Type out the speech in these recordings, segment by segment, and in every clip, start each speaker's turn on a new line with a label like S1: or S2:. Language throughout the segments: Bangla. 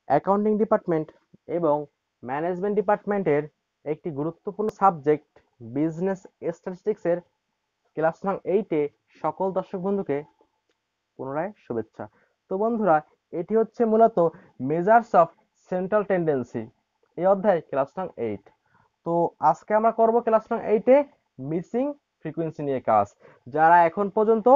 S1: অ্যাকাউন্টিং ডিপার্টমেন্ট এবং ম্যানেজমেন্ট ডিপার্টমেন্টের একটি গুরুত্বপূর্ণ সাবজেক্ট বিজনেস স্ট্যাটিস্টিক্সের ক্লাস নং 8-এ সকল দর্শক বন্ধুকে পুনরায় শুভেচ্ছা। তো বন্ধুরা, এটি হচ্ছে মূলত মেজার্স অফ সেন্ট্রাল টেন্ডেন্সি এই অধ্যায় ক্লাস নং 8। তো আজকে আমরা করব ক্লাস নং 8-এ মিসিং ফ্রিকোয়েন্সি নিয়ে কাজ। যারা এখন পর্যন্ত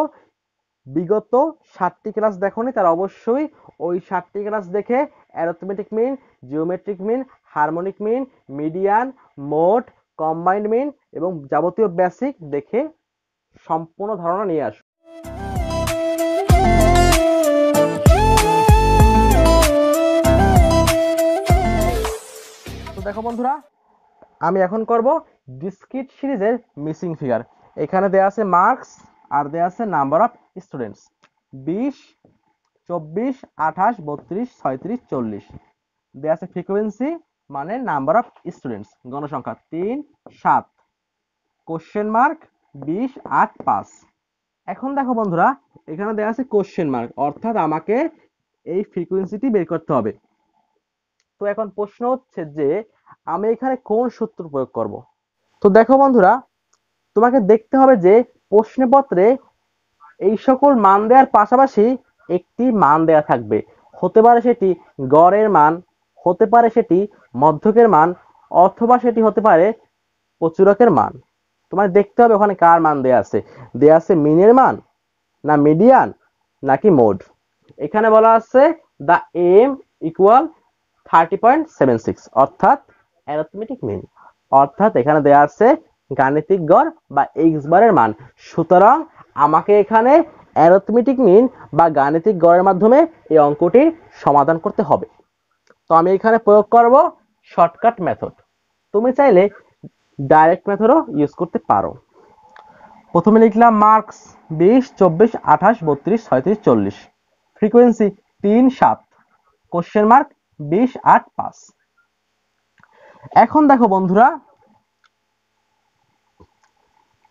S1: বিগত 7টি ক্লাস দেখোনি তারা অবশ্যই ওই 7টি ক্লাস দেখে arithmetic mean, geometric mean, harmonic mean, median, mode, combined mean এবং যাবতীয় বেসিক দেখে সম্পূর্ণ ধারণা নিয়ে আসো। তো দেখো বন্ধুরা, আমি এখন করব ডিসক্রিট সিরিজের মিসিং ফিগার। এখানে দেয়া আছে মার্কস আর দেয়া আছে নাম্বার অফ স্টুডেন্টস 20, 24, 28, 32, 36, 40। দেয়া আছে ফ্রিকোয়েন্সি মানে নাম্বার অফ স্টুডেন্টস গণসংখ্যা 3, 7, কোশ্চেন মার্ক 20, 8, 5। এখন দেখো বন্ধুরা, এখানে দেয়া আছে কোশ্চেন মার্ক, অর্থাৎ আমাকে এই ফ্রিকোয়েন্সিটি বের করতে হবে। তো এখন প্রশ্ন হচ্ছে যে আমি এখানে কোন সূত্র প্রয়োগ করব। তো দেখো বন্ধুরা, তোমাকে দেখতে হবে যে প্রশ্নপত্রে এই সকল মান দেওয়ার পাশাপাশি একটি মান দেয়া থাকবে। হতে পারে সেটি গড়ের মান, হতে পারে সেটি মধ্যকের মান, অথবা সেটি হতে পারে প্রচুরকের মান। তোমার দেখতে হবে ওখানে কার মান দেয়া আছে। দেয়া আছে মিনের মান, না মিডিয়ান, নাকি মোড। এখানে বলা আছে দ্য এম ইকুয়াল 30.76, অর্থাৎ অ্যারিথমেটিক মিন, অর্থাৎ এখানে দেয়া আছে গাণিতিক গড় বা এক্স বারের মান। সুতরাং আমাকে এখানে অ্যারিথমেটিক মিন বা গাণিতিক গড়ের মাধ্যমে এই অঙ্কটির সমাধান করতে হবে। তো আমি এখানে প্রয়োগ করব শর্টকাট মেথড। তুমি চাইলে ডাইরেক্ট মেথডও ইউজ করতে পারো। প্রথমে লিখলাম মার্কস 20, 24, 28, 32, 36, 40, ফ্রিকোয়েন্সি 3, 7, কোশ্চেন মার্ক 20, 8, 5। এখন দেখো বন্ধুরা,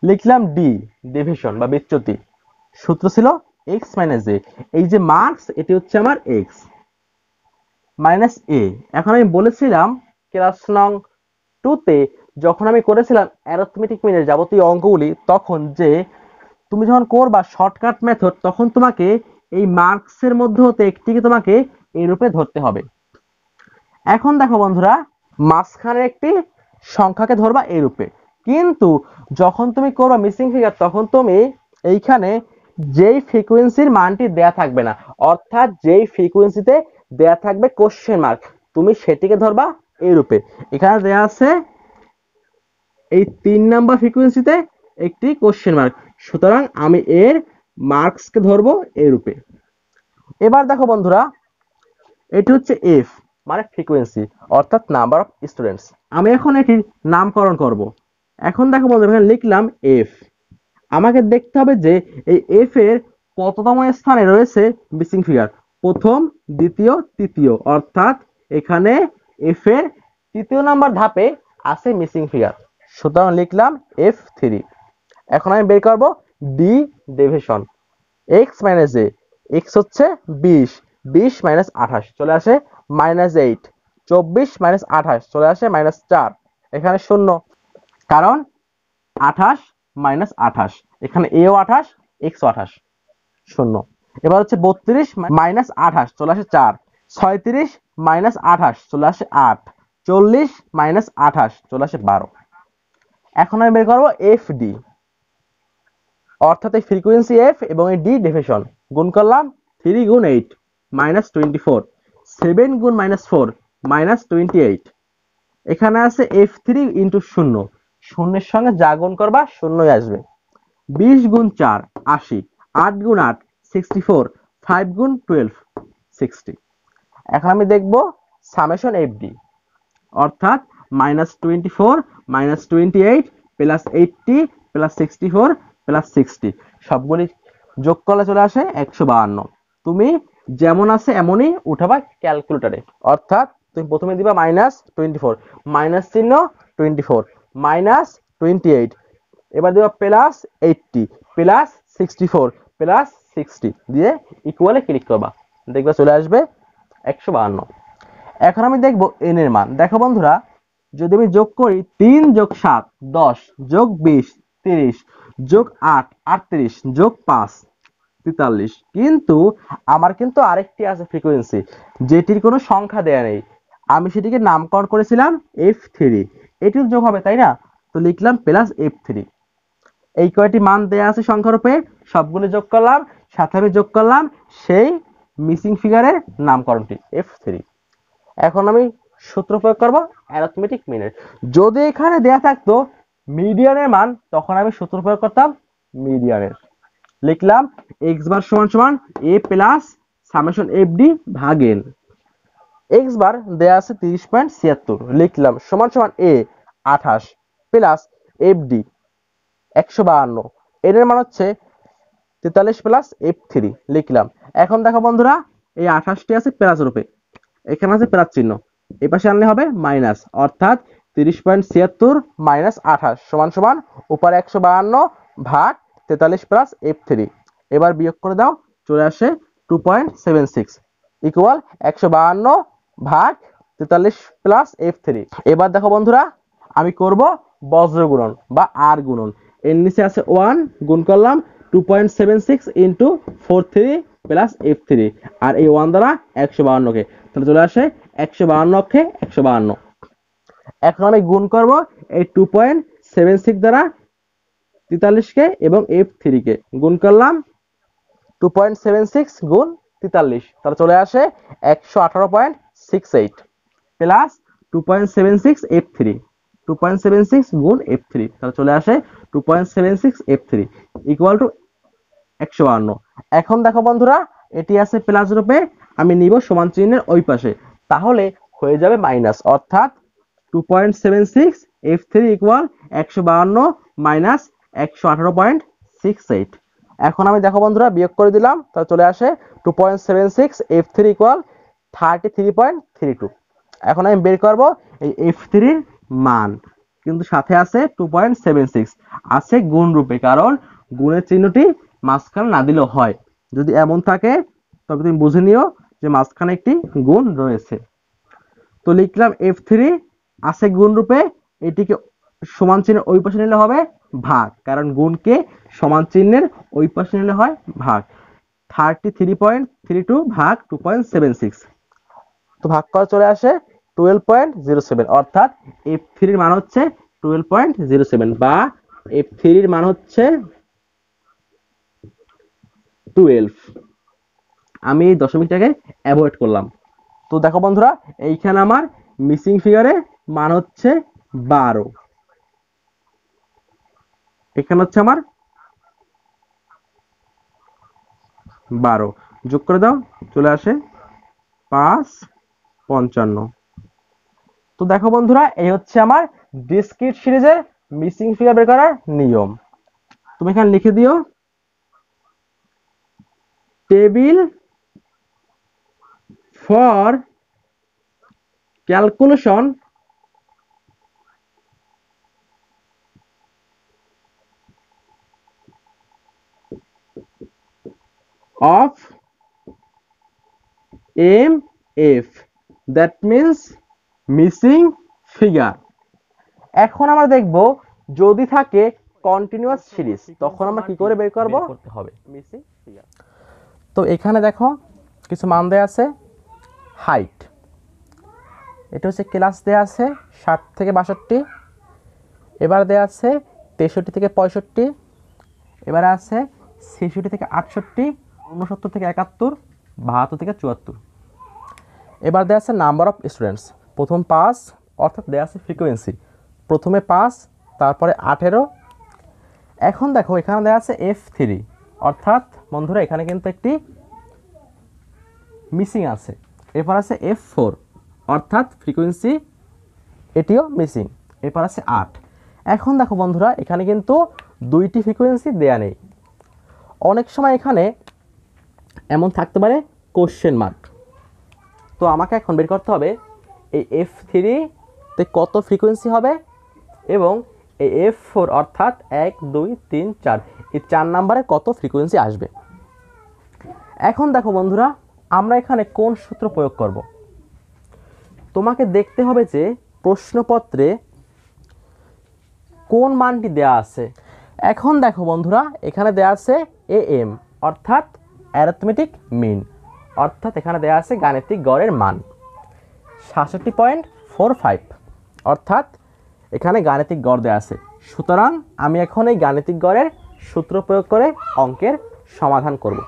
S1: লিখলাম ডি ডিভিশন বা বিচ্যুতি। সূত্র ছিল x মাইনাস a। এই যে মার্কস, এটি হচ্ছে আমার x মাইনাস a। এখন আমি বলেছিলাম ক্লাস নং 2-তে যখন আমি করেছিলাম অ্যারিথমেটিক মিনের যাবতীয় অঙ্কগুলি, তখন যে তুমি যখন করবা শর্টকাট মেথড, তখন তোমাকে এই মার্কসের মধ্যে হতে একটিকে তোমাকে এই রূপে ধরতে হবে। এখন দেখো বন্ধুরা, মাঝখানে একটি সংখ্যাকে ধরবা এই রূপে, কিন্তু যখন তুমি করবা মিসিং ফিগার তখন তুমি এইখানে যেই ফ্রিকোয়েন্সির মানটি দেয়া থাকবে না, অর্থাৎ যেই ফ্রিকোয়েন্সিতে দেয়া থাকবে কোশ্চেন মার্ক, তুমি সেটিকে ধরবা এই রূপে। এখানে দেয়া আছে এই 3 নাম্বার ফ্রিকোয়েন্সিতে একটি কোশ্চেন মার্ক, সুতরাং আমি এর মার্কসকে ধরবো এই রূপে। এবার দেখো বন্ধুরা, এটি হচ্ছে এফ মানে ফ্রিকোয়েন্সি, অর্থাৎ নাম্বার অফ স্টুডেন্টস। আমি এখন এটির নামকরণ করব। এখন দেখো বন্ধুরা, এখানে লিখলাম এফ। আমাকে দেখতে হবে যে এই এফ এর কততম স্থানে রয়েছে মিসিং ফিগার, প্রথম, দ্বিতীয়, তৃতীয়, অর্থাৎ এখানে এফ এর তৃতীয় নাম্বার ধাপে আছে মিসিং ফিগার, সুতরাং লিখলাম F3। এখন আমি বের করব ডি ডেভিশন। এক্স মাইনাস এ, এক্স হচ্ছে 20, 20 মাইনাস 28 চলে আসে -8, 24 মাইনাস 28 চলে আসে -4, এখানে 0, কারণ 28 মাইনাস 28, এখানে এও 28, এক্সও 28, 0। এবার হচ্ছে 32 মাইনাস 28 চলে আসে 4, 36 মাইনাস 28 চলে আসে 8, 40 মাইনাস 28 চলে আসে 12। এখন আমি বের করবো এফ ডি, অর্থাৎ এই ফ্রিকোয়েন্সি এফ এবং এই ডি ডেভিশন। গুণ করলাম 3 গুণ 8 মাইনাস 24, 7 গুণ -4 মাইনাস 28। এখানে আছে F3 ইন্টু 0, শূন্যের সঙ্গে যা গুণ করবা শূন্যই আসবে। 20 গুণ 4 80, 8 গুণ 8 64, 5 গুণ 12 60। এখন আমি দেখব সামেশন এফডি, অর্থাৎ -24 -28 প্লাস 80 প্লাস 64 প্লাস 60 সবগুলি যোগ করলে চলে আসে 152। তুমি যেমন আছে এমনই উঠাবা ক্যালকুলেটরে, অর্থাৎ তুমি প্রথমে দিবা -24, মাইনাস চিহ্ন 24 -28, এবার দিবা প্লাস 80 প্লাস 64 প্লাস 60 দিয়ে ইকুয়ালে ক্লিক করবা, দেখবা চলে আসবে 152। এখন আমি দেখব n এর মান। দেখো বন্ধুরা, যদি আমি যোগ করি 3 যোগ 7 10 যোগ 20 30 যোগ 8 38 যোগ 5 43, কিন্তু আমার কিন্তু আরেকটি আছে ফ্রিকোয়েন্সি যেটির কোনো সংখ্যা দেয়া নেই, আমি সেটিকে নামকরণ করেছিলাম f3, এটির যোগ হবে তাই না? তো লিখলাম প্লাস f3। এই কয়টি মান দেয়া আছে সংখ্যারূপে, সবগুলো যোগ করলাম, সাথে আমি যোগ করলাম সেই মিসিং ফিগারের নামকরণটি f3। এখন আমি সূত্র প্রয়োগ করব অ্যারিথমেটিক মিনের। যদি এখানে দেয়া থাকতো মিডিয়ানের মান, তখন আমি সূত্র প্রয়োগ করতাম মিডিয়ানের। লিখলাম x বার সমান সমান a প্লাস সামেশন fd ভাগ n। x বার দেয়া আছে 30.76, লিখলাম সমান সমান a 28 প্লাস fd 152, n এর মান হচ্ছে 43 প্লাস f3, লিখলাম। এখন দেখো বন্ধুরা, এই 28টি আছে প্লাস রূপে, এখানে আছে প্লাস চিহ্ন, এই পাশে আনলে হবে মাইনাস, অর্থাৎ 30.76 মাইনাস 28 সমান সমান উপরে 152 ভাগ 43 প্লাস f3। এবার বিয়োগ করে দাও, চলে আসে 2.76 ইকুয়াল 152 ভাগ 43 প্লাস f3। এবার দেখো বন্ধুরা, আমি করব বজ্র গুণন বা আর গুণন। এর নিচে আছে 1, গুণ করলাম 2.76 ইন্টু 43 প্লাস f3, আর এই 1 দ্বারা 152 কে, তাহলে চলে আসে 152 কে 152। এখন আমি গুণ করব এই 2.76 দ্বারা 43 কে এবং f3 কে, গুণ করলাম 2.76 গুণ 43, তাহলে চলে আসে 118.68 প্লাস 2.76 f3, 2.76 গুণ f3, তাহলে চলে আসে 2.76 f3 ইকুয়াল টু 152। এখন দেখো বন্ধুরা, এটি আছে প্লাস রূপে, আমি নিব সমান চিহ্নের ওই পাশে, তাহলে হয়ে যাবে মাইনাস, অর্থাৎ 2.76 f3 ইকুয়াল 152 মাইনাস 118.68। এখন আমি দেখো বন্ধুরা বিয়োগ করে দিলাম, তাহলে চলে আসে 2.76 f3 ইকুয়াল 33.32। এখন আমি বের করব এই f3 এর মান, কিন্তু সাথে আছে 2.76, আছে গুণ রূপে, কারণ গুণের চিহ্নটি মাঝখানে না দিলেও হয়। যদি এমন থাকে তবে তুমি বুঝে নিও যে মাঝখানে একটি গুণ রয়েছে। তো লিখলাম f3 আছে গুণ রূপে, এটিকে সমান চিহ্নের ওই পাশে নিলে হবে ভাগ, কারণ গুণকে সমান চিহ্নের ওই পাশে নিলে হয় ভাগ। 33.32 ভাগ 2.76, তো ভাগ করা চলে আসে 12.07, অর্থাৎ f3 এর মান হচ্ছে 12.07 বা f3 এর মান হচ্ছে 12। আমি এই দশমিকটাকে অ্যাভয়েড করলাম। তো দেখো বন্ধুরা, এইখানে আমার মিসিং ফিগারে মান হচ্ছে 12, এখানে হচ্ছে আমার 12, যোগ করে দাও, চলে আসে 555। তো দেখো বন্ধুরা, এই হচ্ছে আমার ডিসক্রিট সিরিজের মিসিং ফিগার বের করার নিয়ম। তুমি এখানে লিখে দিও table for calculation of MF, that means missing figure। এখন আমরা দেখব যদি থাকে কন্টিনিউয়াস সিরিজ, তখন আমরা কি করে বের করব, করতে হবে মিসিং ফিগার। তো এখানে দেখো কিছু মান দেয়া আছে। হাইট, এটা হচ্ছে ক্লাস দেয়া আছে 60 থেকে 62, এবার দেয়া আছে 63 থেকে 65, এবারে আছে 66 থেকে 68, 69 থেকে 71, 72 থেকে 74। এবার দেয়া আছে নাম্বার অফ স্টুডেন্টস, প্রথম 5, অর্থাৎ দেয়া আছে ফ্রিকোয়েন্সি, প্রথমে 5 তারপরে 18। এখন দেখো এখানে দেয়া আছে f3, অর্থাৎ বন্ধুরা এখানে কিন্তু একটি মিসিং আছে। এরপর আছে f4, অর্থাৎ ফ্রিকোয়েন্সি এটিও মিসিং। এরপর আছে 8। এখন দেখো বন্ধুরা, এখানে কিন্তু দুইটি ফ্রিকোয়েন্সি দেয়া নেই। অনেক সময় এখানে এমন থাকতে পারে কোশ্চেন মার্ক, তো আমাকে এখন বের করতে হবে এই f3 তে কত ফ্রিকোয়েন্সি হবে এবং এই f4 অর্থাৎ 1 2 3 4 এই 4 নম্বরে কত ফ্রিকোয়েন্সি আসবে। এখন দেখো বন্ধুরা, আমরা এখানে কোন সূত্র প্রয়োগ করব। তোমাকে দেখতে হবে যে প্রশ্নপত্রে কোন মানটি দেয়া আছে। এখন দেখো বন্ধুরা, এখানে দেয়া আছে AM অর্থাৎ অ্যারিথমেটিক মিন, অর্থাৎ এখানে দেয়া আছে গাণিতিক গড়ের মান 67.45, অর্থাৎ এখানে গাণিতিক গড় দেয়া আছে। সুতরাং আমি এখন এই গাণিতিক গড়ের সূত্র প্রয়োগ করে অঙ্কের সমাধান করব।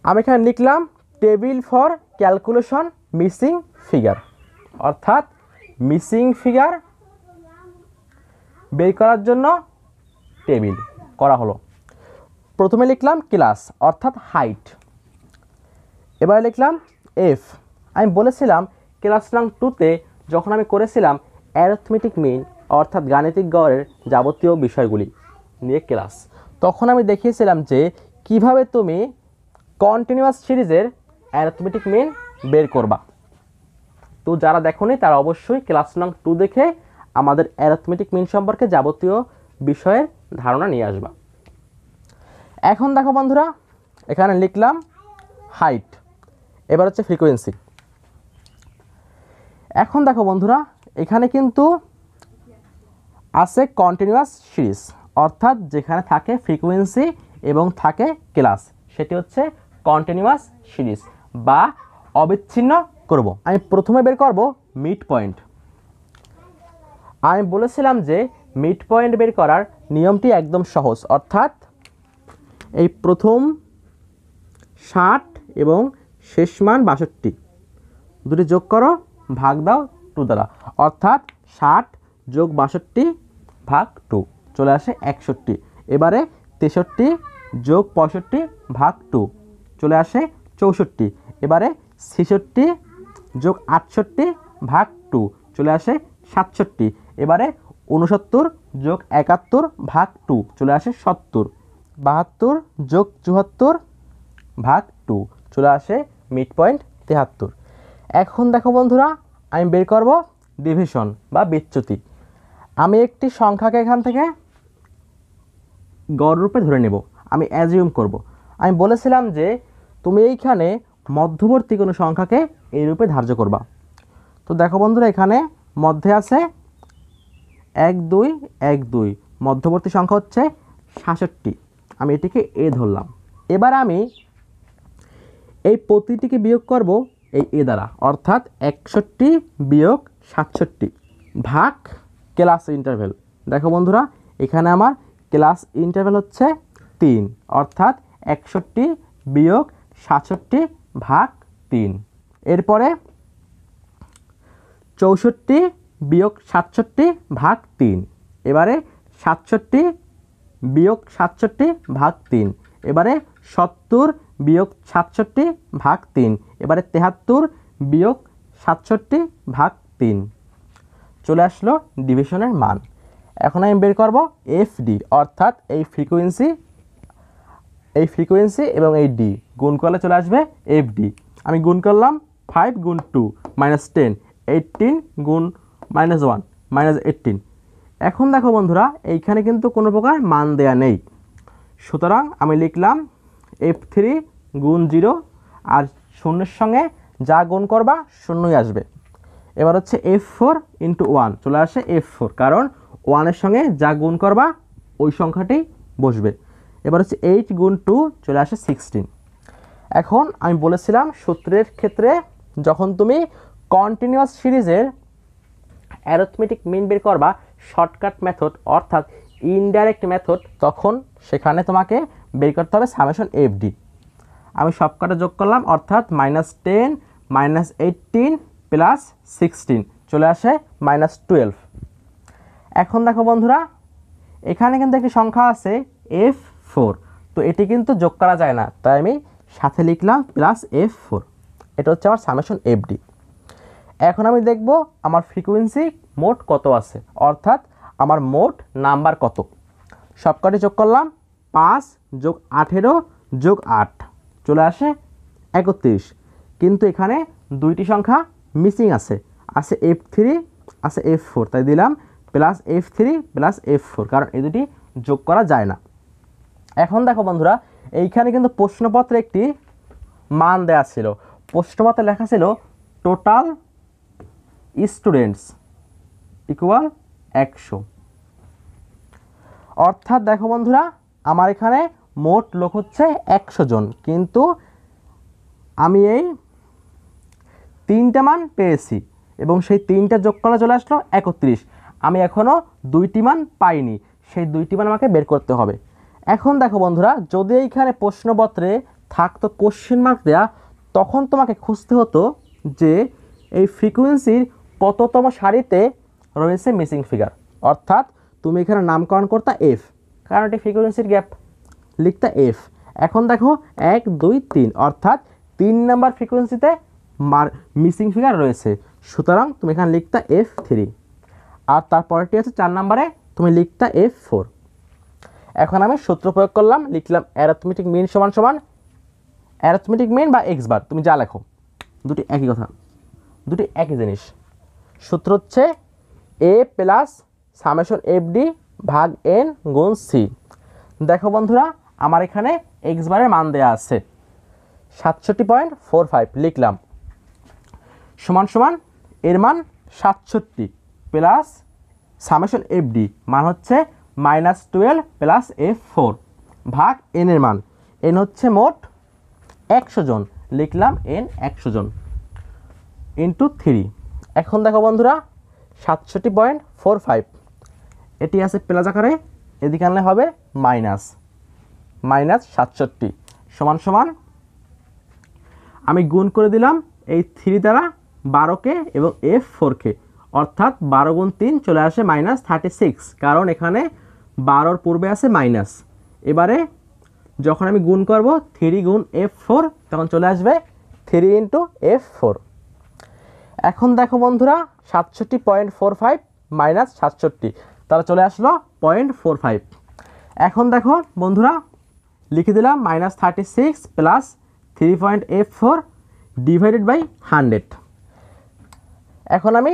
S1: আমি এখানে লিখলাম table for calculation missing figure, অর্থাৎ মিসিং ফিগার বের করার জন্য টেবিল করা হলো। প্রথমে লিখলাম ক্লাস অর্থাৎ হাইট, এবার লিখলাম এফ। আমি বলেছিলাম ক্লাস নং 2তে যখন আমি করেছিলাম অ্যারিথমেটিক মিন অর্থাৎ গাণিতিক গড়ের যাবতীয় বিষয়গুলি নিয়ে ক্লাস, তখন আমি দেখিয়েছিলাম যে কিভাবে তুমি কন্টিনিউয়াস সিরিজের অ্যারিথমেটিক মিন বের করবা। তো যারা দেখোনি তারা অবশ্যই ক্লাস নং 2 দেখে আমাদের অ্যারিথমেটিক মিন সম্পর্কে যাবতীয় বিষয়ের ধারণা নিয়ে আসবা। এখন দেখো বন্ধুরা, এখানে লিখলাম হাইট, এবার হচ্ছে ফ্রিকোয়েন্সি। এখন দেখো বন্ধুরা, এখানে কিন্তু আছে কন্টিনিউয়াস সিরিজ, অর্থাৎ যেখানে থাকে ফ্রিকোয়েন্সি এবং থাকে ক্লাস, সেটি হচ্ছে কন্টিনিউয়াস সিরিজ বা অবিচ্ছিন্ন করব। আমি প্রথমে বের করব মিড পয়েন্ট। আমি বলেছিলাম যে মিড পয়েন্ট বের করার নিয়মটি একদম সহজ, অর্থাৎ এই প্রথম 60 এবং শেষ মান 62 দুটি যোগ করো, ভাগ দাও 2 দ্বারা, অর্থাৎ 60 যোগ 62 ভাগ 2 চলে আসে 61। এবারে 63 যোগ 65 ভাগ 2 চলে আসে 64। এবারে 66 যোগ 68 ভাগ 2 চলে আসে 67। এবারে 69 যোগ 71 ভাগ 2 চলে আসে 70। 72 যোগ 74 ভাগ 2 চলে আসে মিড পয়েন্ট 73। এখন দেখো বন্ধুরা, আমি বের করব ডিভিশন বা বিচ্যুতি। আমি একটি সংখ্যাকে এখান থেকে গড় রূপে ধরে নেব, আমি অ্যাজিউম করব। আমি বলেছিলাম যে তুমি এইখানে মধ্যবর্তী কোনো সংখ্যাকে এই রূপে ধার্য করবা। তো দেখো বন্ধুরা, এখানে মধ্যে আছে 1 2 1 2, মধ্যবর্তী সংখ্যা হচ্ছে 67, আমি এটিকে এ ধরলাম। এবার আমি এই প্রতিটিকে বিয়োগ করব এই এ দ্বারা, অর্থাৎ 61 বিয়োগ 67 ভাগ ক্লাস ইন্টারভ্যাল। দেখো বন্ধুরা, এখানে আমার ক্লাস ইন্টারভ্যাল হচ্ছে 3, অর্থাৎ 61 বিয়োগ 67 ভাগ 3। এরপরে 64 বিয়োগ 67 ভাগ 3। এবারে 67 বিয়োগ 67 ভাগ 3। এবারে 70 বিয়োগ 67 ভাগ 3। এবারে 73 বিয়োগ 67 ভাগ 3 চলে আসলো ডিভিশনের মান। এখন আমি বের করব এফডি, অর্থাৎ এই ফ্রিকোয়েন্সি এবং এই ডি গুণ করলে চলে আসবে এফডি। আমি গুণ করলাম 5 গুণ 2 -10, 18 গুণ -1 -18। এখন দেখো বন্ধুরা, এইখানে কিন্তু কোনো প্রকার মান দেয়া নেই, সুতরাং আমি লিখলাম F3 গুণ 0, আর শূন্যের সঙ্গে যা গুণ করবা শূন্যই আসবে। এবার হচ্ছে F4 ইন্টু 1 চলে আসে F4, কারণ 1-এর সঙ্গে যা গুণ করবা ওই সংখ্যাটি বসবে। এবার হচ্ছে 8 গুণ 2 চলে আসে 16। এখন আমি বলেছিলাম সূত্রের ক্ষেত্রে যখন তুমি কন্টিনিউয়াস সিরিজের অ্যারিথমেটিক মিন বের করবা শর্টকাট মেথড অর্থাৎ ইনডাইরেক্ট মেথড, তখন সেখানে তোমাকে বের করতে হবে সামেশন এফডি। আমি সবকটা যোগ করলাম, অর্থাৎ -10 -18 প্লাস 16 চলে আসে -12। এখন দেখো বন্ধুরা, এখানে কিন্তু একটি সংখ্যা আছে F4, তো এটি কিন্তু যোগ করা যায় না, তাই আমি সাথে লিখলাম প্লাস F4। এটা হচ্ছে আমার সামেশন এফডি। এখন আমি দেখব আমার ফ্রিকোয়েন্সি মোট কত আছে, অর্থাৎ আমার মোট নাম্বার কত। সবকটি যোগ করলাম, 5 যোগ 18 যোগ 8 চলে আসে 31। কিন্তু এখানে দুইটি সংখ্যা মিসিং আছে F3 আছে F4, তাই দিলাম প্লাস F3 প্লাস F4, কারণ এই দুটি যোগ করা যায় না। এখন দেখো বন্ধুরা, এইখানে কিন্তু প্রশ্নপত্রে একটি মান দেওয়া ছিল, প্রশ্নপত্রে লেখা ছিল টোটাল স্টুডেন্টস ইকুয়াল 100। অর্থাৎ দেখো বন্ধুরা, আমার এখানে মোট লোক হচ্ছে 100 জন, কিন্তু আমি এই 3টে মান পেয়েছি এবং সেই 3টা যোগ করা চলে আসলো 31। আমি এখনও 2টি মান পাইনি, সেই 2টি মান আমাকে বের করতে হবে। এখন দেখো বন্ধুরা, যদি এইখানে প্রশ্নপত্রে থাকতো কোশ্চেন মার্ক দেয়া, তখন তোমাকে খুঁজতে হতো যে এই ফ্রিকোয়েন্সির কততম সারিতে রয়েছে মিসিং ফিগার। অর্থাৎ তুমি এখানে নামকরণ করতা এফ, কারণ এটি ফ্রিকোয়েন্সির গ্যাপ, লিখতা এফ। এখন দেখো 1 2 3, অর্থাৎ 3 নাম্বার ফ্রিকোয়েন্সিতে মিসিং ফিগার রয়েছে, সুতরাং তুমি এখানে লিখতা F3। আর তারপরটি আছে 4 নাম্বারে, তুমি লিখতা F4। এখন আমি সূত্র প্রয়োগ করলাম, লিখলাম অ্যারিথমেটিক মিন সমান সমান অ্যারিথমেটিক মিন বা এক্স বার, তুমি যা লেখো দুটি একই কথা, দুটি একই জিনিস। সূত্র হচ্ছে এ প্লাস সামেশন এফ ডি ভাগ এন গুণ সি। দেখো বন্ধুরা, আমার এখানে এক্স বারের মান দেওয়া আছে 67.45, লিখলাম সমান সমান এর মান 67 প্লাস সামেশন এফ ডি মান হচ্ছে -12 প্লাস F4 ভাগ এন এর মান, এন হচ্ছে মোট 100 জন, লিখলাম এন 100 জন ইন্টু 3। এখন দেখো বন্ধুরা, 67.45 এটি আছে প্লাস আকারে, এদিকে আনলে হবে মাইনাস 67 সমান সমান আমি গুণ করে দিলাম এই 3 দ্বারা 12কে এবং F4কে, অর্থাৎ 12 গুণ 3 চলে আসে -36, কারণ এখানে 12র পূর্বে আছে মাইনাস। এবারে যখন আমি গুণ করব 3 গুণ F4, তখন চলে আসবে 3 ইন্টু F4। এখন দেখো বন্ধুরা, 67.45 মাইনাস 67, তাহলে চলে আসলো 0.45। এখন দেখো বন্ধুরা, লিখে দিলাম -36 প্লাস 3.F4 ডিভাইডেড বাই 100। এখন আমি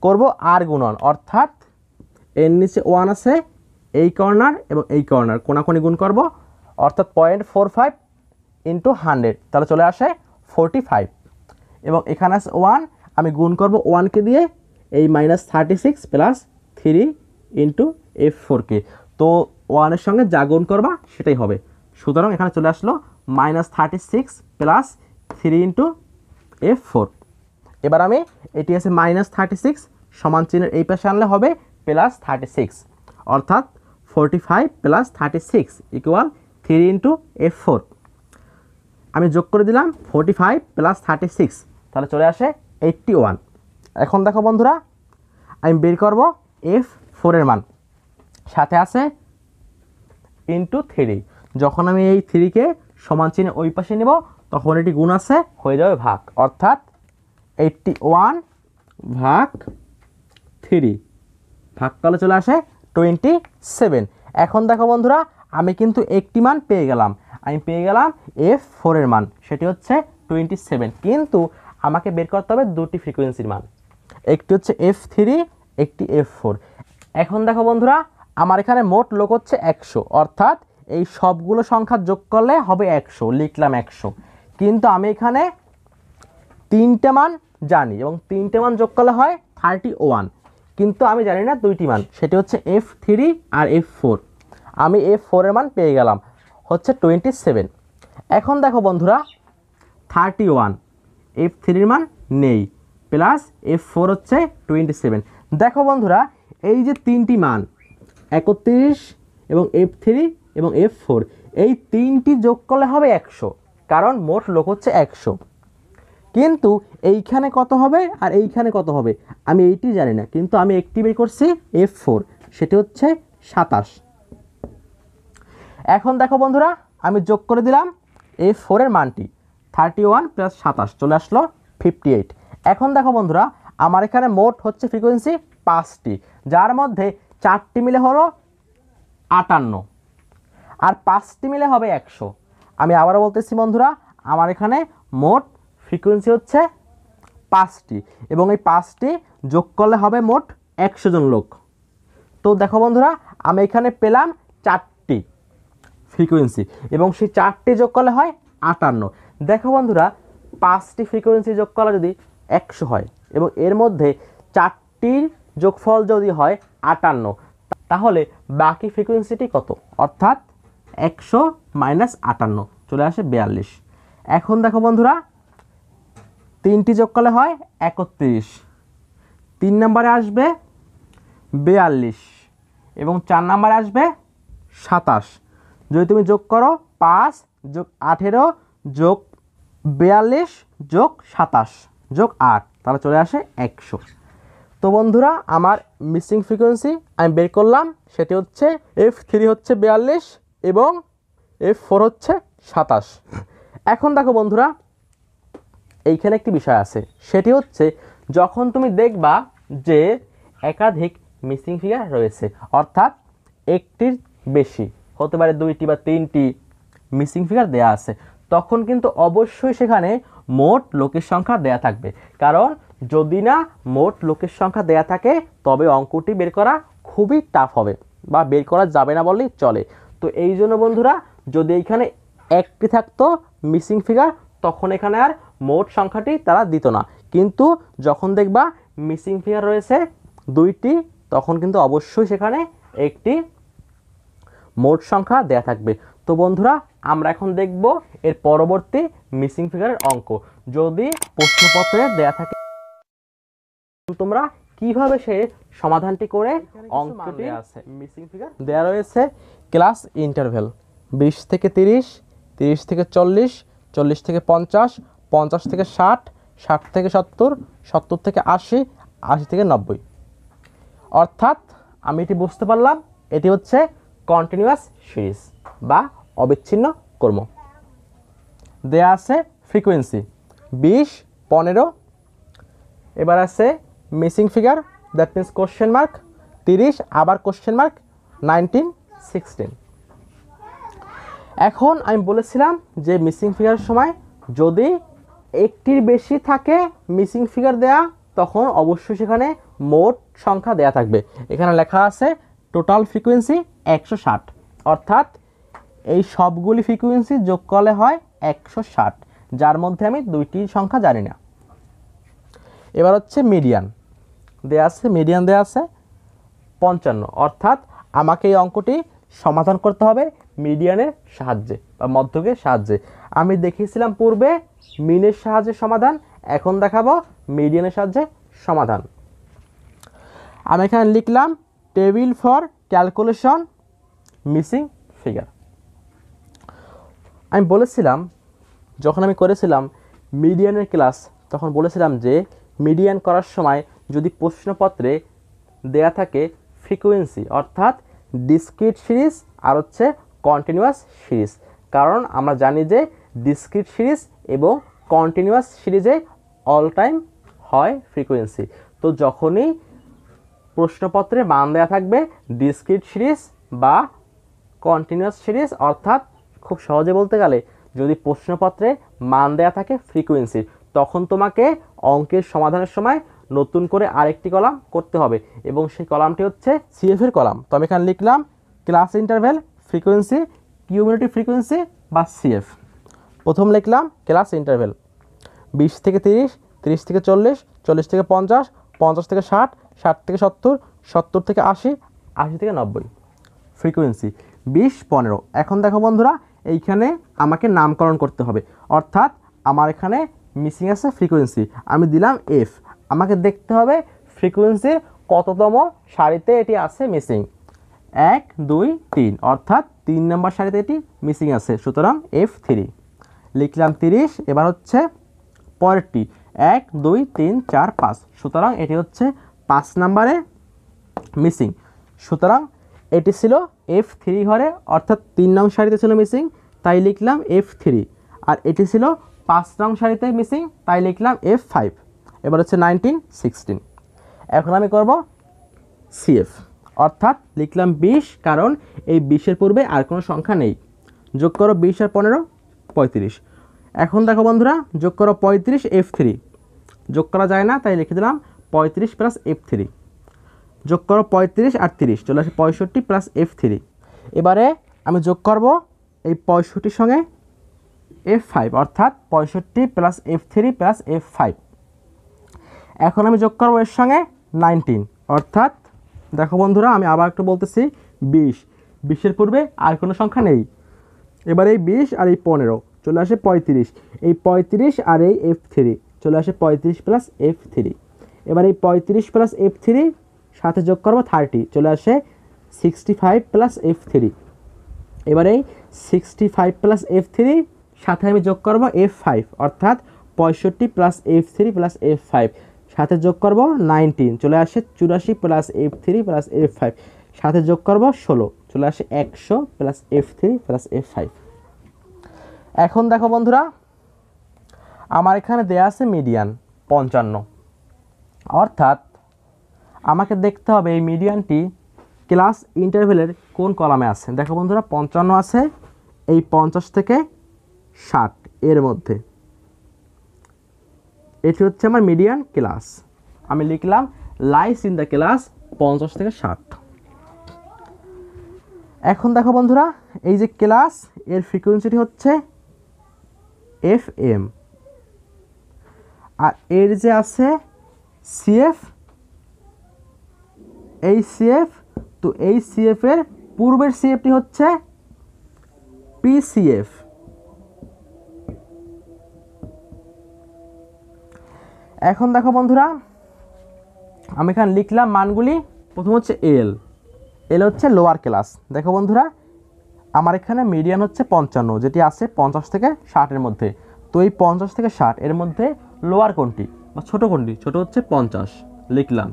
S1: করব আর গুণন, অর্থাৎ এর নিচে 1 আছে, এই কর্নার এবং এই কর্নার কোনাকুনি গুণ করব, অর্থাৎ 0.45 ইন্টু 100, তাহলে চলে আসে 45। এবং এখানে আছে 1, আমি গুণ করব 1কে দিয়ে এই -36 প্লাস 3 ইন্টু F4কে, তো 1-এর সঙ্গে যা গুণ করবা সেটাই হবে, সুতরাং এখানে চলে আসলো -36 প্লাস 3 ইন্টু F4। এবার আমি এটি আছে -36 সমান চিহ্নের এই পাশে আনলে হবে +36, অর্থাৎ 45 প্লাস 36 ইকুয়াল 3 ইন্টু F4। আমি যোগ করে দিলাম 45 প্লাস 36, তাহলে চলে আসে 81। এখন দেখো বন্ধুরা, আমি বের করব F4 এর মান, সাথে আছে ইন্টু 3। যখন আমি এই 3কে সমান চিহ্নে ওই পাশে নেব, তখন এটি গুণ আছে হয়ে যাবে ভাগ, অর্থাৎ 81 ভাগ 3 ভাগ করলে চলে আসে 27। এখন দেখো বন্ধুরা, আমি কিন্তু একটি মান পেয়ে গেলাম, আমি পেয়ে গেলাম F4 এর মান, সেটি হচ্ছে 27, কিন্তু আমাকে বের করতে হবে দুটি ফ্রিকোয়েন্সির মান, একটি হচ্ছে F3, একটি F4। এখন দেখো বন্ধুরা, আমার এখানে মোট লোক হচ্ছে 100, অর্থাৎ এই সবগুলো সংখ্যা যোগ করলে হবে 100, লিখলাম 100, কিন্তু আমি এখানে 3টে মান জানি এবং 3টে মান যোগ করলে হয় 31, কিন্তু আমি জানি না 2টি মান, সেটি হচ্ছে F3 আর F4। আমি F4 এর মান পেয়ে গেলাম হচ্ছে 27। এখন দেখো বন্ধুরা, 31 F3 এর মান নেই, প্লাস F4 হচ্ছে 27। দেখো বন্ধুরা, এই যে 3টি মান 31 এবং F3 এবং F4, এই 3টি যোগ করলে হবে 100, কারণ মোট লোক হচ্ছে 100, কিন্তু এইখানে কত হবে আর এইখানে কত হবে আমি এইটি জানি না, কিন্তু আমি একটি বের করছি F4, সেটি হচ্ছে 27। এখন দেখো বন্ধুরা, আমি যোগ করে দিলাম F4 এর মানটি, 31 প্লাস 27 চলে আসলো 58। এখন দেখো বন্ধুরা, আমার এখানে মোট হচ্ছে ফ্রিকোয়েন্সি 5টি, যার মধ্যে 4টি মিলে হলো 58 আর 5টি মিলে হবে 100। আমি আবারও বলতেছি বন্ধুরা, আমার এখানে মোট ফ্রিকোয়েন্সি হচ্ছে 5টি এবং এই 5টি যোগ করলে হবে মোট 100 জন লোক। তো দেখো বন্ধুরা, আমি এখানে পেলাম 4টি ফ্রিকোয়েন্সি এবং সেই 4টি যোগ করলে হয় 58। দেখো বন্ধুরা, 5টি ফ্রিকোয়েন্সি যোগ করা যদি 100 হয় এবং এর মধ্যে 4টির যোগফল যদি হয় 58, তাহলে বাকি ফ্রিকোয়েন্সিটি কত? অর্থাৎ 100 মাইনাস 58 চলে আসে 42। এখন দেখো বন্ধুরা, 3টি যোগ করলে হয় 31, 3 নম্বরে আসবে 42 এবং 4 নম্বরে আসবে 27। যদি তুমি যোগ করো 5 যোগ 18 যোগ 42 যোগ 27 যোগ 8, তাহলে চলে আসে 100। তো বন্ধুরা, আমার মিসিং ফ্রিকোয়েন্সি আমি বের করলাম, সেটি হচ্ছে F3 হচ্ছে 42 এবং F4 হচ্ছে 27। এখন দেখো বন্ধুরা, এইখানে একটি বিষয় আছে, সেটি হচ্ছে যখন তুমি দেখবা যে একাধিক মিসিং ফিগার রয়েছে, অর্থাৎ একটির বেশি, হতে পারে 2টি বা 3টি মিসিং ফিগার দেয়া আছে, তখন কিন্তু অবশ্যই সেখানে মোট লোকের সংখ্যা দেয়া থাকবে। কারণ যদি না মোট লোকের সংখ্যা দেয়া থাকে তবে অঙ্কটি বের করা খুবই টাফ হবে বা বের করা যাবে না বললেই চলে। তো এই জন্য বন্ধুরা, যদি এইখানে একটি থাকতো মিসিং ফিগার তখন এখানে আর মোট সংখ্যাটি তারা দিত না, কিন্তু যখন দেখবা মিসিং ফিগার রয়েছে 2টি, তখন কিন্তু অবশ্যই সেখানে একটি মোট সংখ্যা দেয়া থাকবে। তো বন্ধুরা, আমরা এখন দেখব এর পরবর্তী মিসিং ফিগারের অঙ্ক। যদি প্রশ্নপত্রে দেয়া থাকে তোমরা কিভাবে সে সমাধানটি করে অঙ্কটি আছে। মিসিং ফিগার দেয়া রয়েছে ক্লাস ইন্টারভ্যাল 20 থেকে 30, 30 থেকে 40, 40 থেকে 50, 50 থেকে 60, 60 থেকে 70, 70 থেকে 80, 80 থেকে 90। অর্থাৎ আমি এটি বুঝতে পারলাম এটি হচ্ছে কন্টিনিউয়াস সিরিজ বা অবিচ্ছিন্ন কর্ম। দেয়া আছে ফ্রিকোয়েন্সি 20, 15। এবার আছে missing figure, that means question mark 30, আবার কোশ্চেন মার্ক 19, 16। এখন আমি বলেছিলাম যে মিসিং ফিগারের সময় যদি একটির বেশি থাকে মিসিং ফিগার দেয়া, তখন অবশ্যই সেখানে মোট সংখ্যা দেয়া থাকবে। এখানে লেখা আছে টোটাল ফ্রিকোয়েন্সি 160, অর্থাৎ এই সবগুলি ফ্রিকোয়েন্সি যোগ করলে হয় 160, যার মধ্যে আমি 2টি সংখ্যা জানি না। এবার হচ্ছে মিডিয়ান দেয়া আছে, মিডিয়ান দেয়া আছে 55, অর্থাৎ আমাকে এই অঙ্কটি সমাধান করতে হবে মিডিয়ানের সাহায্যে বা মধ্যকের সাহায্যে। আমি দেখিয়েছিলাম পূর্বে মিনের সাহায্যে সমাধান, এখন দেখাবো মিডিয়ানের সাহায্যে সমাধান। আমি এখানে লিখলাম table for calculation missing figure. আমি বলেছিলাম যখন আমি করেছিলাম মিডিয়ানের ক্লাস, তখন বলেছিলাম যে মিডিয়ান করার সময় যদি প্রশ্নপত্রে দেয়া থাকে ফ্রিকোয়েন্সি, অর্থাৎ ডিসক্রিট সিরিজ আর হচ্ছে কন্টিনিউয়াস সিরিজ, কারণ আমরা জানি যে ডিসক্রিট সিরিজ এবং কন্টিনিউয়াস সিরিজে অল টাইম হয় ফ্রিকোয়েন্সি। তো যখনই প্রশ্নপত্রে মান দেয়া থাকবে ডিসক্রিট সিরিজ বা কন্টিনিউয়াস সিরিজ, অর্থাৎ খুব সহজে বলতে গেলে যদি প্রশ্নপত্রে মান দেয়া থাকে ফ্রিকোয়েন্সি, তখন তোমাকে অঙ্কের সমাধানের সময় নতুন করে আরেকটি কলাম করতে হবে এবং সেই কলামটি হচ্ছে সিএফ এর কলাম। তো আমি এখানে লিখলাম class interval frequency cumulative frequency বা সিএফ। প্রথম লিখলাম ক্লাস ইন্টারভ্যাল 20 থেকে 30, 30 থেকে 40, 40 থেকে 50, 50 থেকে 60, 60 থেকে 70, 70 থেকে 80, 80 থেকে 90 ফ্রিকোয়েন্সি 20, 15। এখন দেখো বন্ধুরা, এইখানে আমাকে নামকরণ করতে হবে, অর্থাৎ আমার এখানে মিসিং আছে ফ্রিকোয়েন্সি, আমি দিলাম এফ। আমাকে দেখতে হবে ফ্রিকোয়েন্সির কততম সারিতে এটি আছে মিসিং, 1, 2, 3, অর্থাৎ 3 নম্বর সারিতে এটি মিসিং আছে, সুতরাং F3 লিখলাম 30। এবার হচ্ছে পরেরটি 1, 2, 3, 4, 5, সুতরাং এটি হচ্ছে 5 নম্বরে মিসিং, সুতরাং এটি ছিল F3 ঘরে, অর্থাৎ 3 নং সারিতে ছিল মিসিং, তাই লিখলাম F3। আর এটি ছিল 5 নং সারিতে মিসিং, তাই লিখলাম F5। এবার হচ্ছে 19, 16। এখন আমি করব সিএফ, অর্থাৎ লিখলাম 20, কারণ এই 20-এর পূর্বে আর কোনো সংখ্যা নেই। যোগ করো 20 আর 15, 35। এখন দেখো বন্ধুরা, যোগ করো 35, F3 যোগ করা যায় না, তাই লিখে দিলাম 35 প্লাস F3। যোগ করো 35 আর 30, চলে আসে 65 প্লাস F3। এবারে আমি যোগ করব এই 65-র সঙ্গে F5 অর্থাৎ 65 প্লাস F3 প্লাস F5। এখন আমি যোগ করবো এর সঙ্গে 19 অর্থাৎ দেখো বন্ধুরা আমি আবার একটু বলতেছি 20, 20-এর পূর্বে আর কোনো সংখ্যা নেই। এবার এই 20 আর এই 15 চলে আসে 35, এই 35 আর এই F3 চলে আসে 35 প্লাস F3। এবার এই 35 প্লাস F3 সাথে যোগ করবো 30 চলে আসে 65 প্লাস F3। এবার এই 65 প্লাস F3 সাথে আমি যোগ করব F5 অর্থাৎ 65 প্লাস F3 প্লাস F5 সাথে যোগ করব 19 চলে আসে 84 প্লাস F3 প্লাস F5 সাথে যোগ করব 16 চলে আসে 100 প্লাস F3 প্লাস F5। এখন দেখো বন্ধুরা আমার এখানে দেয়া আছে মিডিয়ান 55 অর্থাৎ আমাকে দেখতে হবে এই মিডিয়ানটি ক্লাস ইন্টারভ্যালের কোন কলামে আছে। দেখো বন্ধুরা 55 আছে এই 50 থেকে 60 এর মধ্যে, এটি হচ্ছে আমার মিডিয়ান ক্লাস। আমি লিখলাম লাইস ইন দ্য ক্লাস 50 থেকে 60। এখন দেখো বন্ধুরা এই যে ক্লাস এর ফ্রিকোয়েন্সিটি হচ্ছে FM আর এর যে আছে CF, এই CF, তো এই CF এর পূর্বের CFটি হচ্ছে PCF। এখন দেখো বন্ধুরা আমি এখানে লিখলাম মানগুলি। প্রথম হচ্ছে এল হচ্ছে লোয়ার ক্লাস। দেখো বন্ধুরা আমার এখানে মিডিয়ান হচ্ছে 55 যেটি আছে 50 থেকে 60 এর মধ্যে। তো এই 50 থেকে 60 এর মধ্যে লোয়ার কোনটি বা ছোট কোনটি? ছোট হচ্ছে 50 লিখলাম।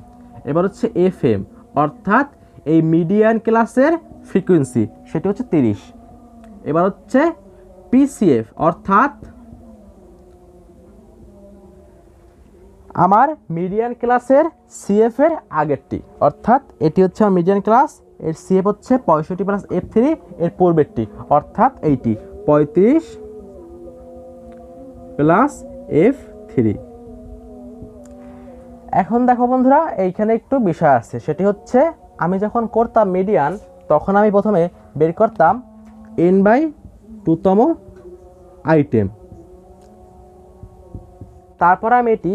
S1: এবার হচ্ছে FM অর্থাৎ এই মিডিয়ান ক্লাসের ফ্রিকোয়েন্সি সেটি হচ্ছে 30। এবার হচ্ছে PCF অর্থাৎ আমার মিডিয়ান ক্লাসের CF এর আগেরটি অর্থাৎ এটি হচ্ছে আমার মিডিয়ান ক্লাস, এর CF হচ্ছে 65 প্লাস F3 এর পূর্বেরটি অর্থাৎ এইটি 35 প্লাস F3। এখন দেখো বন্ধুরা এইখানে একটু বিষয় আছে, সেটি হচ্ছে আমি যখন করতাম মিডিয়ান তখন আমি প্রথমে বের করতাম n/2তম আইটেম, তারপর আমি এটি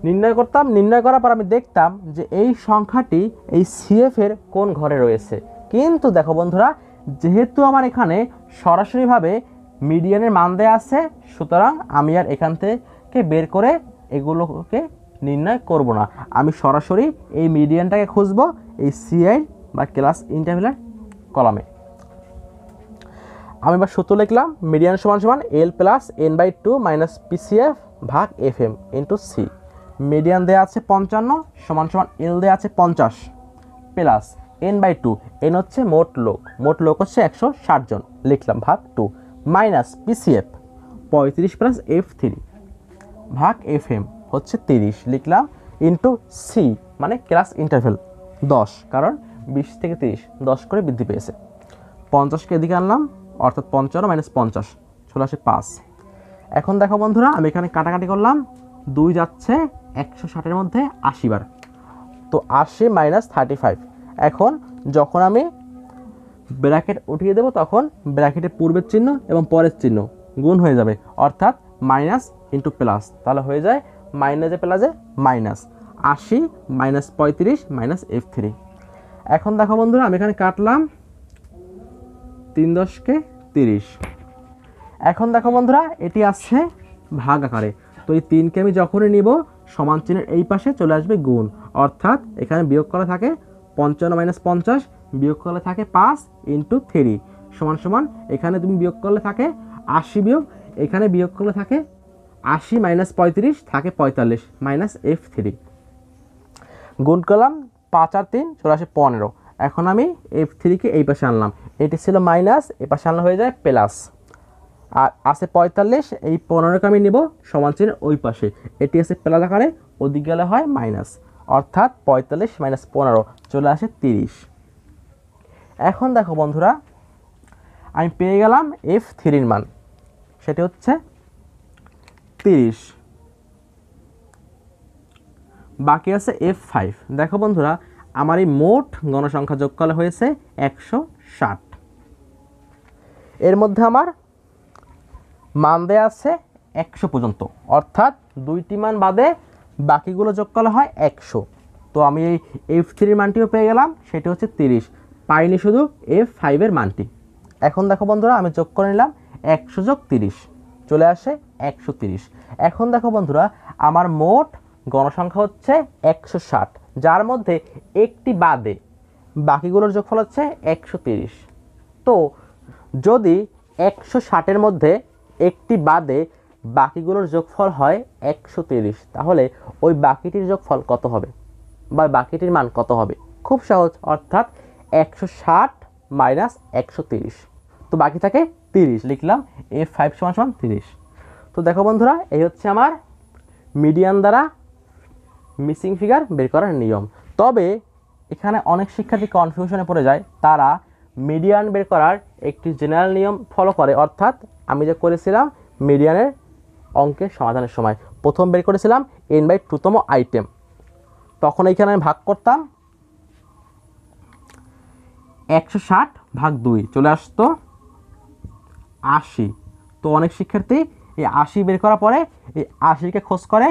S1: নির্ণয় করতাম। নির্ণয় করার পর আমি দেখতাম যে এই সংখ্যাটি এই CF এর কোন ঘরে রয়েছে। কিন্তু দেখো বন্ধুরা যেহেতু আমার এখানে সরাসরিভাবে মিডিয়ানের মান দেয়া আছে সুতরাং আমি আর এখান থেকে বের করে এগুলোকে নির্ণয় করব না, আমি সরাসরি এই মিডিয়ানটাকে খুঁজব এই CI বা ক্লাস ইন্টারভ্যালের কলামে। আমি এবার সূত্র লিখলাম মিডিয়ান সমান সমান L plus n/2 minus PCF ভাগ FM ইন্টু C। মিডিয়ান দেওয়া আছে 55 সমান সমান L দেওয়া আছে 50 প্লাস n/2, n হচ্ছে মোট লোক হচ্ছে 160 জন লিখলাম ভাগ 2 মাইনাস PCF 35 প্লাস F3 ভাগ FM হচ্ছে 30 লিখলাম ইন্টু C মানে ক্লাস ইন্টারভ্যাল 10 কারণ 20 থেকে 30 10 করে বৃদ্ধি পেয়েছে। 50কে এদিকে আনলাম অর্থাৎ 55 মাইনাস 50 চলে আসে 5। এখন দেখো বন্ধুরা আমি এখানে কাটাকাটি করলাম, 2 যাচ্ছে 160 এর মধ্যে 80 বার, তো 80 মাইনাস 35। এখন যখন আমি ব্র্যাকেট উঠিয়ে দেব তখন ব্র্যাকেটের পূর্বের চিহ্ন এবং পরের চিহ্ন গুণ হয়ে যাবে অর্থাৎ মাইনাস ইন্টু প্লাস, তাহলে হয়ে যায় মাইনাসে প্লাসে মাইনাস 80 মাইনাস 35 মাইনাস F3। এখন দেখো বন্ধুরা আমি এখানে কাটলাম 3 10কে 30। এখন দেখো বন্ধুরা এটি আসছে ভাগ আকারে, তো এই 3কে আমি যখনই নিব সমান চিহ্নের এই পাশে চলে আসবে গুণ অর্থাৎ এখানে বিয়োগ করা থাকে 55 মাইনাস 50 বিয়োগ করলে থাকে 5 ইন্টু 3 সমান সমান এখানে তুমি বিয়োগ করলে থাকে 80 বিয়োগ এখানে বিয়োগ করলে থাকে 80 মাইনাস 35 থাকে 45 মাইনাস F3 গুণ করলাম 5 আর 3 চলে আসে 15। এখন আমি F3কে এই পাশে আনলাম, এটি ছিল মাইনাস এই পাশে আনলে হয়ে যায় প্লাস আর আছে 45, এই 15কে আমি নেব সমান চিহ্নের ওই পাশে, এটি আছে প্লাস আকারে ওদিকে গেলে হয় মাইনাস অর্থাৎ 45 মাইনাস 15 চলে আসে 30। এখন দেখো বন্ধুরা আমি পেয়ে গেলাম F3-র মান, সেটি হচ্ছে 30। বাকি আছে F5। দেখো বন্ধুরা আমার এই মোট গণসংখ্যা যোগ করলে হয়েছে 160। এর মধ্যে আমার মান দেয়া আছে 100 পর্যন্ত, অর্থাৎ দুইটি মান বাদে বাকিগুলো যোগ করা হয় 100। তো আমি এই F3 এর মানটিও পেয়ে গেলাম, সেটা হচ্ছে 30, পাইনি শুধু F5 এর মানটি। এখন দেখো বন্ধুরা আমি যোগ করে নিলাম 100 যোগ 30, চলে আসে 130। এখন দেখো বন্ধুরা আমার মোট গণসংখ্যা হচ্ছে 160, যার মধ্যে একটি বাদে বাকিগুলোর যোগফল হচ্ছে 130। তো যদি 160-এর মধ্যে একটি বাদে বাকিগুলোর যোগফল হয় 130, তাহলে ওই বাকিটির যোগফল কত হবে বা বাকিটির মান কত হবে? খুব সহজ, অর্থাৎ 160 মাইনাস 130, তো বাকি থাকে 30, লিখলাম F5 = 30। তো দেখো বন্ধুরা এই হচ্ছে আমার মিডিয়ান দ্বারা মিসিং ফিগার বের করার নিয়ম। তবে এখানে অনেক শিক্ষার্থী কনফিউশনে পড়ে যায়, তারা মিডিয়ান বের করার একটি জেনারেল নিয়ম ফলো করে, অর্থাৎ আমি যে করেছিলাম মিডিয়ানের অঙ্কের সমাধানের সময় প্রথম বের করেছিলাম n/2তম আইটেম, তখন এইখানে আমি ভাগ করতাম 160 ভাগ 2, চলে আসতো 80। তো অনেক শিক্ষার্থী এই 80 বের করার পরে এই 80কে খোঁজ করে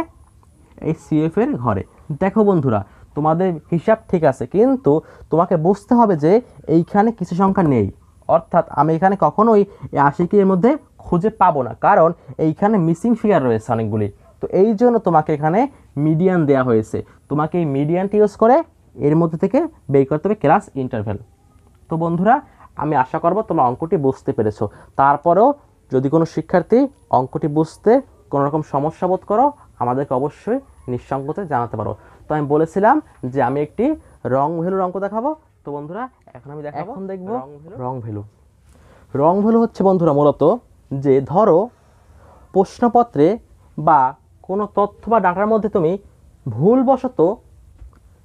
S1: এই CF এর ঘরে। দেখো বন্ধুরা তোমাদের হিসাব ঠিক আছে, কিন্তু তোমাকে বুঝতে হবে যে এইখানে কিছু সংখ্যা নেই, অর্থাৎ আমি এখানে কখনোই এই 80কে এর মধ্যে খুঁজে পাবো না, কারণ এইখানে মিসিং ফিগার রয়েছে অনেকগুলি। তো এই জন্য তোমাকে এখানে মিডিয়ান দেওয়া হয়েছে, তোমাকে এই মিডিয়ানটি ইউজ করে এর মধ্যে থেকে বের করতে হবে ক্লাস ইন্টারভ্যাল। তো বন্ধুরা আমি আশা করব তোমরা অঙ্কটি বুঝতে পেরেছো। তারপরেও যদি কোনো শিক্ষার্থী অঙ্কটি বুঝতে কোনো রকম সমস্যা বোধ করো, আমাদেরকে অবশ্যই নিঃসংকোচে জানাতে পারো। তো আমি বলেছিলাম যে আমি একটি রং ভ্যালুর অঙ্ক দেখাবো। তো বন্ধুরা এখন দেখব রং ভ্যালু। রং ভ্যালু হচ্ছে বন্ধুরা মূলত যে ধরো প্রশ্নপত্রে বা কোনো তথ্য বা ডাটার মধ্যে তুমি ভুলবশত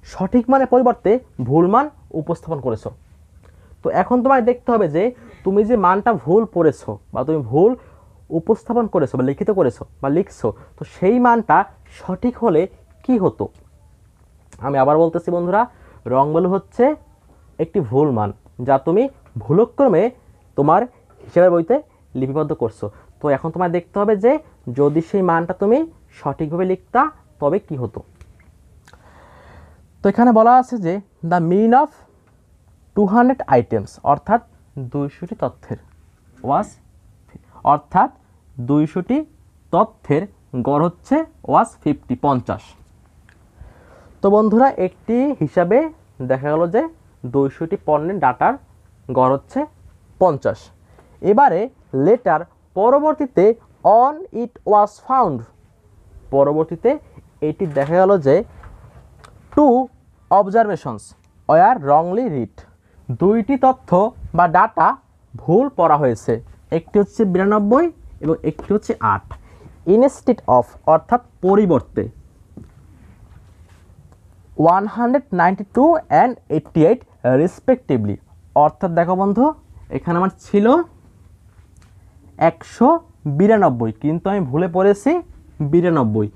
S1: সঠিক মানের পরিবর্তে ভুল মান উপস্থাপন করেছো। তো এখন তোমায় দেখতে হবে যে তুমি যে মানটা ভুল পড়েছো বা তুমি ভুল উপস্থাপন করেছো বা লিখিত করেছো বা লিখছো, তো সেই মানটা সঠিক হলে কি হতো। আমি আবার বলতেছি বন্ধুরা, রং ভ্যালু হচ্ছে একটি ভুল মান যা তুমি ভুলক্রমে তোমার হিসাবের বইতে লিপিবদ্ধ করছো। তো এখন তোমায় দেখতে হবে যে যদি সেই মানটা তুমি সঠিকভাবে লিখতা তবে কি হতো। তো এখানে বলা আছে যে দ্য মিন অফ 200 আইটেমস, অর্থাৎ 200টি তথ্যের অর্থাৎ 200টি তথ্যের গড় হচ্ছে 50। তো বন্ধুরা একটি হিসাবে দেখা গেল যে 200টি পণ্যের ডাটার গড় হচ্ছে 50। এবারে লেটার পরবর্তীতে অন ইট ওয়াজ ফাউন্ড, পরবর্তীতে এটি দেখা গেল যে 2 অবজারভেশনস ওয়ার রংলি রিড, 2টি তথ্য বা ডাটা ভুল পড়া হয়েছে, একটি হচ্ছে 92 এবং একটি হচ্ছে 8। ইনস্টিড অফ অর্থাৎ পরিবর্তে 192 and 88 রেসপেক্টিভলি, অর্থাৎ দেখো বন্ধু এখানে আমার ছিল 192 কিন্তু আমি ভুলে পড়েছি 92,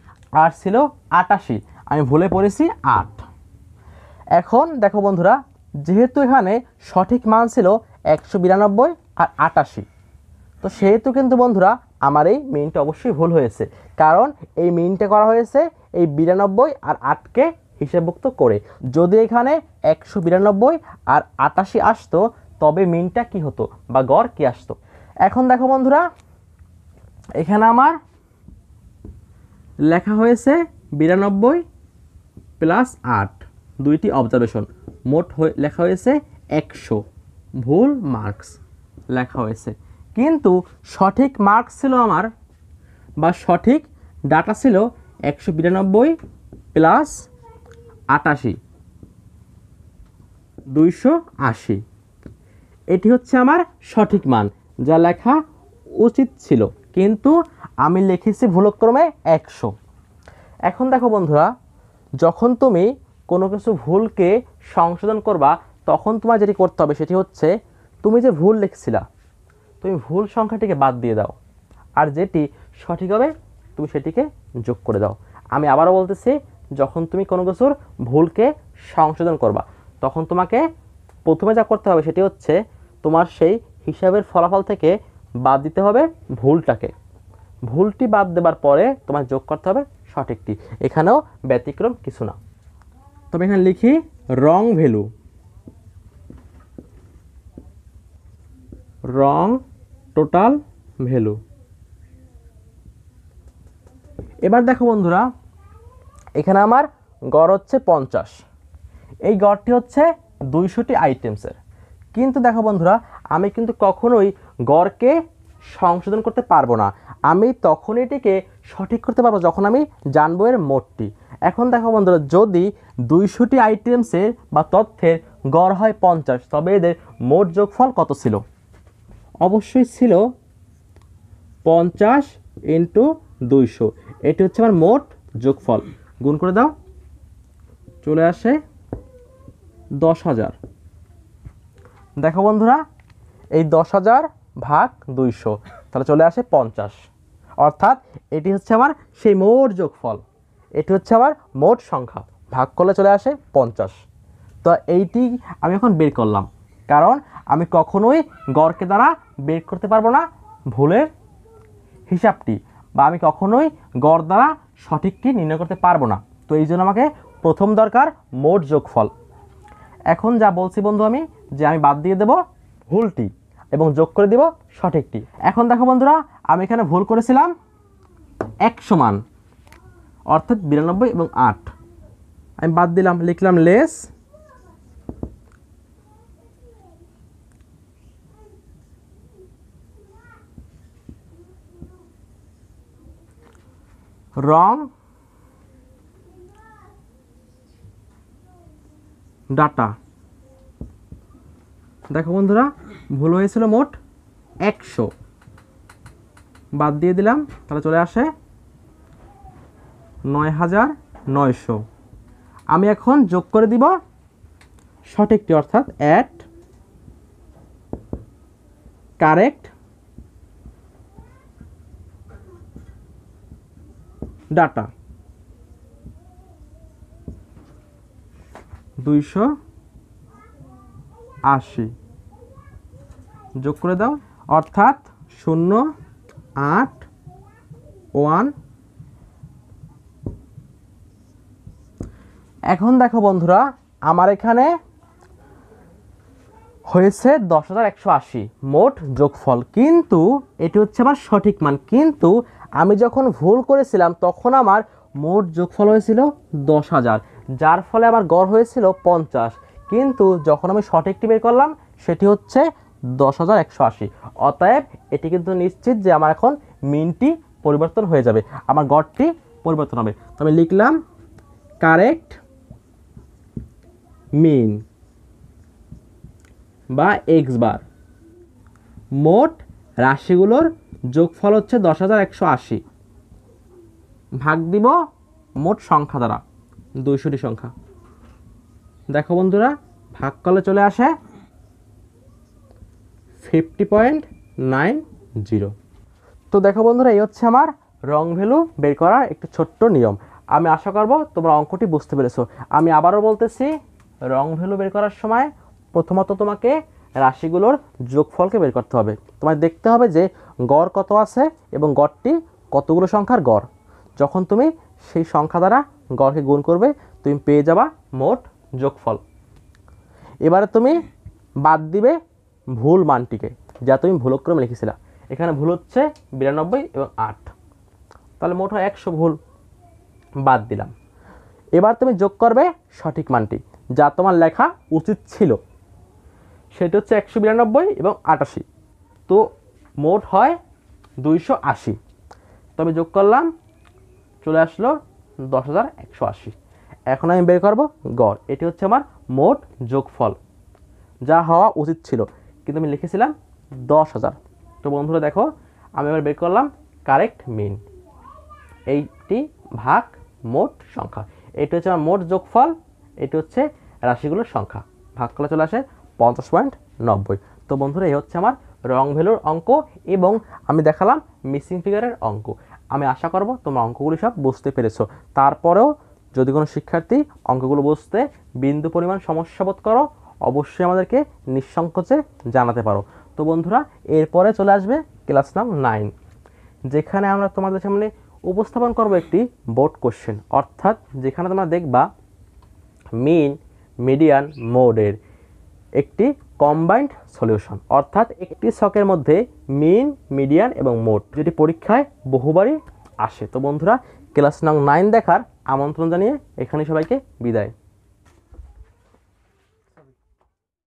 S1: আর ছিল 88 আমি ভুলে পড়েছি 8। এখন দেখো বন্ধুরা যেহেতু এখানে সঠিক মান ছিল 192 আর 88, তো সেহেতু কিন্তু বন্ধুরা আমার এই মিনটা অবশ্যই ভুল হয়েছে, কারণ এই মিনটা করা হয়েছে এই 92 আর 8কে হিসাবভুক্ত করে। যদি এখানে 192 আর 88 আসতো তবে মিনটা কি হতো বা গড় কি আসতো। এখন দেখো বন্ধুরা এখানে লেখা হয়েছে 92 প্লাস 8, 2টি অবজারভেশন, মোট লেখা হয়েছে 100, ভুল মার্কস লেখা হয়েছে, কিন্তু সঠিক মার্কস ছিল আমার বা সঠিক ডাটা ছিল 192 প্লাস 88, 280। এটি হচ্ছে আমার সঠিক মান যা লেখা উচিত ছিল, কিন্তু আমি লিখেছি ভুলক্রমে 100। এখন দেখো বন্ধুরা যখন তুমি কোনো কিছু ভুলকে সংশোধন করবা তখন তোমার যেটি করতে হবে সেটি হচ্ছে তুমি যে ভুল লিখছিলা তুমি ভুল সংখ্যাটিকে বাদ দিয়ে দাও, আর যেটি সঠিক হবে তুমি সেটিকে যোগ করে দাও। আমি আবারও বলতেছি, যখন তুমি কোনো কিছুর ভুলকে সংশোধন করবা তখন তোমাকে প্রথমে যা করতে হবে সেটি হচ্ছে তোমার সেই হিসাবের ফলাফল থেকে বাদ দিতে হবে ভুলটাকে। ভুলটি বাদ দেবার পরে তোমার যোগ করতে হবে সঠিকটি। এখানেও ব্যতিক্রম কিছু না। তবে এখানে লিখি রং ভ্যালু, রং টোটাল ভ্যালু। এবার দেখো বন্ধুরা, এখানে আমার গড় হচ্ছে 50। এই গড়টি হচ্ছে 200টি আইটেমসের। কিন্তু দেখো বন্ধুরা, আমি কিন্তু কখনোই গড়কে সংশোধন করতে পারবো না। আমি তখন এটিকে সঠিক করতে পারবো যখন আমি জানবো এর মোটটি। এখন দেখো বন্ধুরা, যদি 200টি আইটেমসের বা তথ্যের গড় হয় 50, তবে এদের মোট যোগফল কত ছিল? অবশ্যই ছিল 50 ইন্টু 200। এটি হচ্ছে আমার মোট যোগফল। গুণ করে দাও, চলে আসে 10,000। দেখো বন্ধুরা, এই 10,000 ভাগ 200, তাহলে চলে আসে 50। অর্থাৎ এটি হচ্ছে আমার সেই মোট যোগফল, এটি হচ্ছে আমার মোট সংখ্যা। ভাগ করলে চলে আসে 50। তো এইটি আমি এখন বের করলাম, কারণ আমি কখনোই গড়কে দ্বারা বের করতে পারবো না ভুলের হিসাবটি, বা আমি কখনোই গড় দ্বারা সঠিকটি নির্ণয় করতে পারবো না। তো এই জন্য আমাকে প্রথম দরকার মোট যোগফল। এখন যা বলছি বন্ধু, আমি বাদ দিয়ে দেব ভুলটি এবং যোগ করে দেব সঠিকটি। এখন দেখো বন্ধুরা, আমি এখানে ভুল করেছিলাম 100 মান, অর্থাৎ 92 এবং 8। আমি বাদ দিলাম, লিখলাম লেস রং ডাটা। দেখো বন্ধুরা, ভুল হয়েছিল মোট 100, বাদ দিয়ে দিলাম, তাহলে চলে আসে 9,900। আমি এখন যোগ করে দিব সঠিকটি, অর্থাৎ অ্যাড কারেক্ট ডাটা 280। যোগ করে দাও, অর্থাৎ 0,8,1। এখন দেখো বন্ধুরা, আমার এখানে হয়েছে 10,180 মোট যোগফল, কিন্তু এটি হচ্ছে আমার সঠিক মান। কিন্তু আমি যখন ভুল করেছিলাম তখন আমার মোট যোগফল হয়েছিল 10,000, যার ফলে আমার গড় হয়েছিল 50। কিন্তু যখন আমি সঠিকটি বের করলাম সেটি হচ্ছে 10,180। অতএব এটি কিন্তু নিশ্চিত যে আমার এখন মিনটি পরিবর্তন হয়ে যাবে, আমার গড়টি পরিবর্তন হবে। তো আমি লিখলাম কারেক্ট মিন বা এক্স বার। মোট রাশিগুলোর যোগফল হচ্ছে 10,180, ভাগ দিব মোট সংখ্যা দ্বারা, 200টি সংখ্যা। দেখো বন্ধুরা, ভাগ করলে চলে আসে 50.90। তো দেখো বন্ধুরা, এই হচ্ছে আমার রং ভ্যালু বের করার একটু ছোট্ট নিয়ম। আমি আশা করব তোমরা অঙ্কটি বুঝতে পেরেছো। আমি আবারও বলতেছি, রং ভ্যালু বের করার সময় প্রথমত তোমাকে রাশিগুলোর যোগফলকে বের করতে হবে। তোমায় দেখতে হবে যে গড় কত আছে এবং গড়টি কতগুলো সংখ্যার গড়। যখন তুমি সেই সংখ্যা দ্বারা গড়কে গুণ করবে, তুমি পেয়ে যাবা মোট যোগফল। এবারে তুমি বাদ দিবে ভুল মানটিকে, যা তুমি ভুলক্রমে লিখেছিলা। এখানে ভুল হচ্ছে 92 এবং 8, তাহলে মোট হয় 100 ভুল, বাদ দিলাম। এবার তুমি যোগ করবে সঠিক মানটি, যা তোমার লেখা উচিত ছিল, সেটা হচ্ছে 192 এবং 88। তো মোট হয় 280। তো আমি যোগ করলাম, চলে আসলো 10,180। এখন আমি বের করব গড়। এটি হচ্ছে আমার মোট যোগফল, যা হওয়া উচিত ছিল, কিন্তু আমি লিখেছিলাম 10,000। তো বন্ধুরা দেখো, আমি এবার বের করলাম কারেক্ট মিন, এইটি ভাগ মোট সংখ্যা। এটি হচ্ছে আমার মোট যোগফল, এটি হচ্ছে রাশিগুলোর সংখ্যা। ভাগ করলে চলে আসে 50.90। তো বন্ধুরা, এই হচ্ছে আমার রং ভ্যালুর অঙ্ক এবং আমি দেখালাম মিসিং ফিগারের অঙ্ক। আমি আশা করব তোমরা অঙ্কগুলি সব বুঝতে পেরেছো। তারপরেও যদি কোনো শিক্ষার্থী অঙ্কগুলো বুঝতে বিন্দু পরিমাণ সমস্যা বোধ করো, অবশ্যই আমাদেরকে নিঃসংকোচে জানাতে পারো। তো বন্ধুরা, এরপরে চলে আসবে ক্লাস নাম 9। যেখানে আমরা তোমাদের সামনে উপস্থাপন করব একটি বোর্ড কোশ্চেন, অর্থাৎ যেখানে তোমরা দেখবা মিন, মিডিয়ান, মোডের একটি কম্বাইন্ড সলিউশন, অর্থাৎ একটি ছকের মধ্যে মিন, মিডিয়ান এবং মোড, যেটি পরীক্ষায় বহুবারই আসে। তো বন্ধুরা, ক্লাস নং 9 দেখার আমন্ত্রণ জানিয়ে এখানে সবাইকে বিদায়।